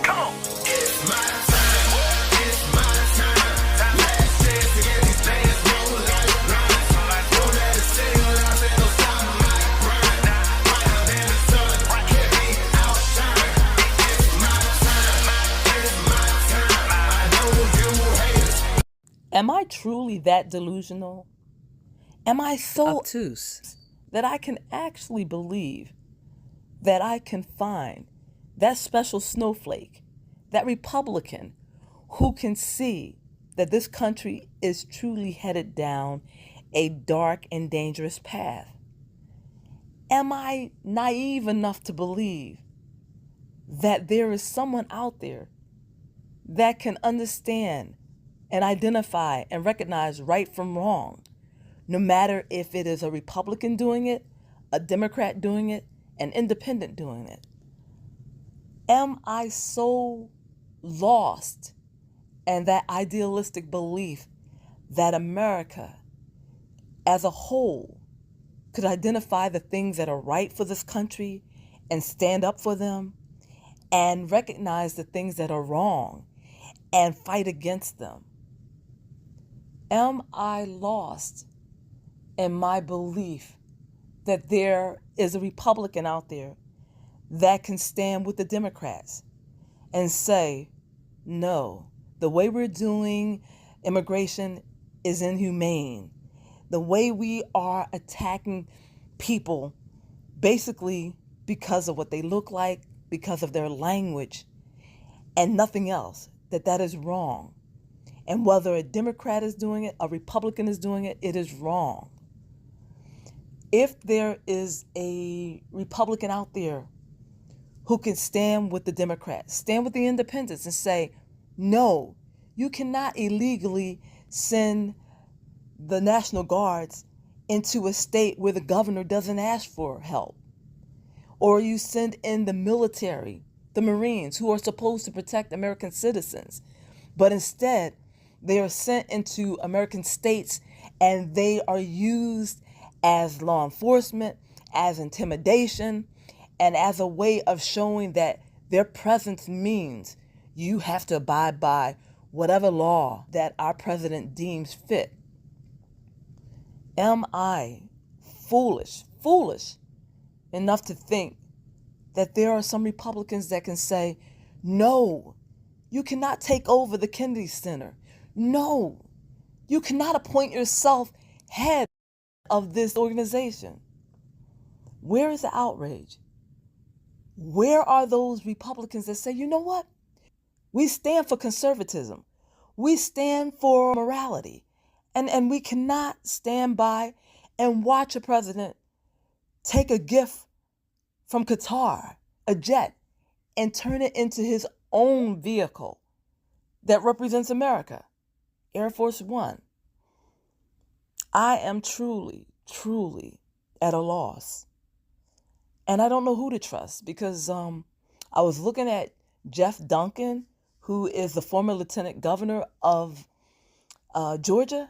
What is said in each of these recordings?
Come on. It's my time. It's my time. Last chance to get these bands roll like grind. Don't let it sing loud, say no stop my grind. Brighter than the sun, can't be outshine. It's my time. It's my time. I know you haters. Am I truly that delusional? Am I so obtuse that I can actually believe that I can find that special snowflake, that Republican who can see that this country is truly headed down a dark and dangerous path? Am I naive enough to believe that there is someone out there that can understand and identify and recognize right from wrong, no matter if it is a Republican doing it, a Democrat doing it, an independent doing it? Am I so lost in that idealistic belief that America as a whole could identify the things that are right for this country and stand up for them, and recognize the things that are wrong and fight against them? Am I lost in my belief that there is a Republican out there that can stand with the Democrats and say, no, the way we're doing immigration is inhumane. The way we are attacking people basically because of what they look like, because of their language, and nothing else, that is wrong. And whether a Democrat is doing it, a Republican is doing it, it is wrong. If there is a Republican out there who can stand with the Democrats, stand with the independents and say, no, you cannot illegally send the National Guards into a state where the governor doesn't ask for help. Or you send in the military, the Marines, who are supposed to protect American citizens, but instead they are sent into American states and they are used as law enforcement, as intimidation, and as a way of showing that their presence means you have to abide by whatever law that our president deems fit. Am I foolish enough to think that there are some Republicans that can say, no, you cannot take over the Kennedy Center. No, you cannot appoint yourself head of this organization? Where is the outrage? Where are those Republicans that say, you know what? We stand for conservatism. We stand for morality. And we cannot stand by and watch a president take a gift from Qatar, a jet, and turn it into his own vehicle that represents America, Air Force One. I am truly at a loss. And I don't know who to trust, because I was looking at Jeff Duncan, who is the former lieutenant governor of Georgia.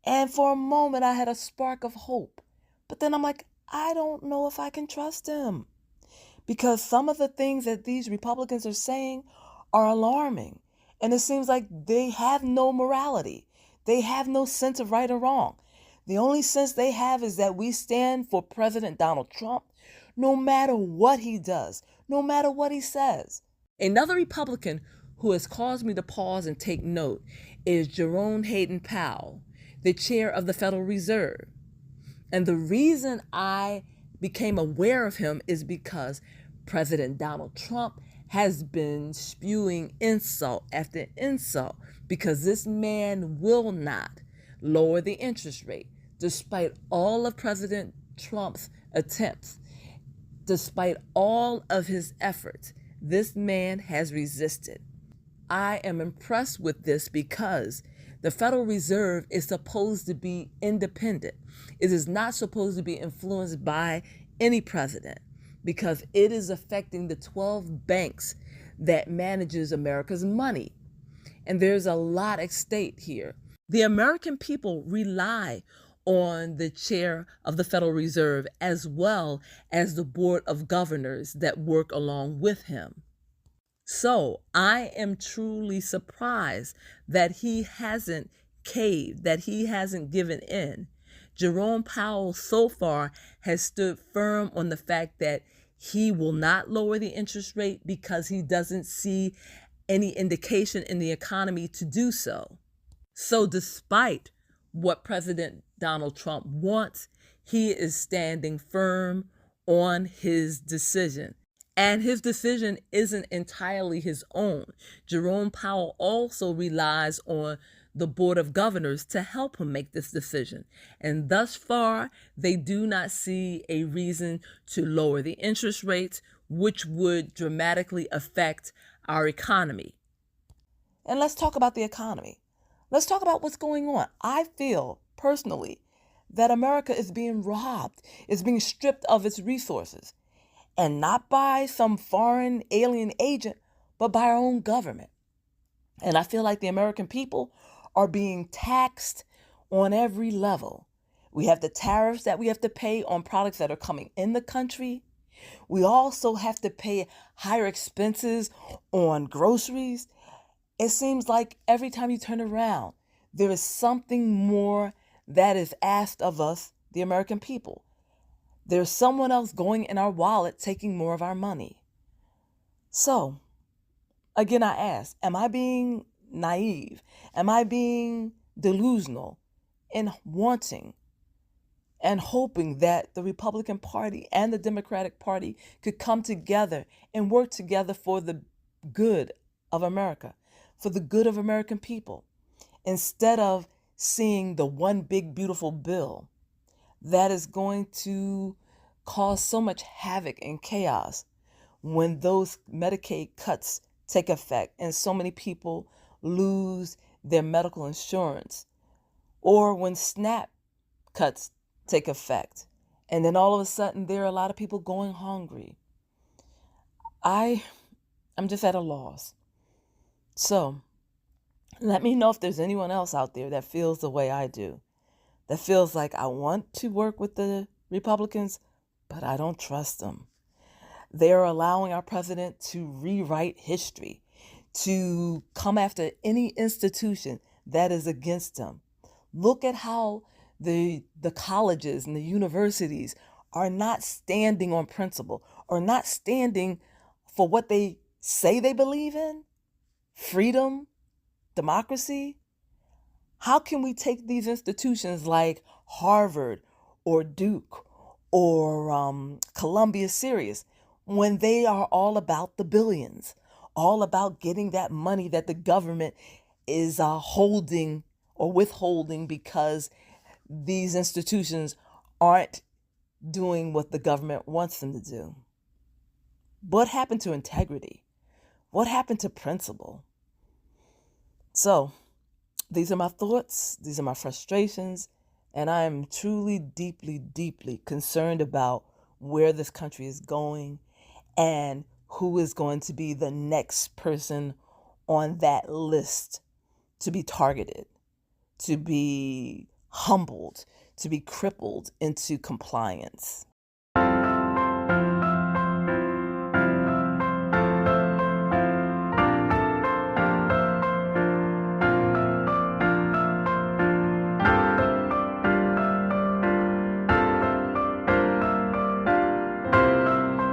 And for a moment, I had a spark of hope. But then I'm like, I don't know if I can trust him, because some of the things that these Republicans are saying are alarming. And it seems like they have no morality. They have no sense of right or wrong. The only sense they have is that we stand for President Donald Trump, no matter what he does, no matter what he says. Another Republican who has caused me to pause and take note is Jerome Hayden Powell, the chair of the Federal Reserve. And the reason I became aware of him is because President Donald Trump has been spewing insult after insult, because this man will not lower the interest rate, despite all of President Trump's attempts. Despite all of his efforts, this man has resisted. I am impressed with this because the Federal Reserve is supposed to be independent. It is not supposed to be influenced by any president, because it is affecting the 12 banks that manages America's money. And there's a lot at stake here. The American people rely on the chair of the Federal Reserve, as well as the board of governors that work along with him. So I am truly surprised that he hasn't caved, that he hasn't given in. Jerome Powell so far has stood firm on the fact that he will not lower the interest rate because he doesn't see any indication in the economy to do so. So, despite what President Donald Trump wants, he is standing firm on his decision. And his decision isn't entirely his own. Jerome Powell also relies on the Board of Governors to help him make this decision. And thus far, they do not see a reason to lower the interest rates, which would dramatically affect our economy. And let's talk about the economy. Let's talk about what's going on. I feel personally that America is being robbed, is being stripped of its resources, and not by some foreign alien agent, but by our own government. And I feel like the American people are being taxed on every level. We have the tariffs that we have to pay on products that are coming in the country. We also have to pay higher expenses on groceries. It seems like every time you turn around, there is something more that is asked of us, the American people. There's someone else going in our wallet taking more of our money. So, again, I ask, am I being naive? Am I being delusional in wanting and hoping that the Republican Party and the Democratic Party could come together and work together for the good of America, for the good of American people, instead of seeing the one big beautiful bill that is going to cause so much havoc and chaos when those Medicaid cuts take effect and so many people lose their medical insurance, or when SNAP cuts take effect and then all of a sudden there are a lot of people going hungry. I'm just at a loss. So let me know if there's anyone else out there that feels the way I do, that feels like I want to work with the Republicans, but I don't trust them. They're allowing our president to rewrite history, to come after any institution that is against them. Look at how the colleges and the universities are not standing on principle, or not standing for what they say they believe in, freedom, democracy. How can we take these institutions like Harvard or Duke or Columbia serious when they are all about the billions, all about getting that money that the government is holding or withholding because these institutions aren't doing what the government wants them to do? What happened to integrity? What happened to principle? So, these are my thoughts, these are my frustrations, and I am truly, deeply, deeply concerned about where this country is going and who is going to be the next person on that list to be targeted, to be humbled, to be crippled into compliance.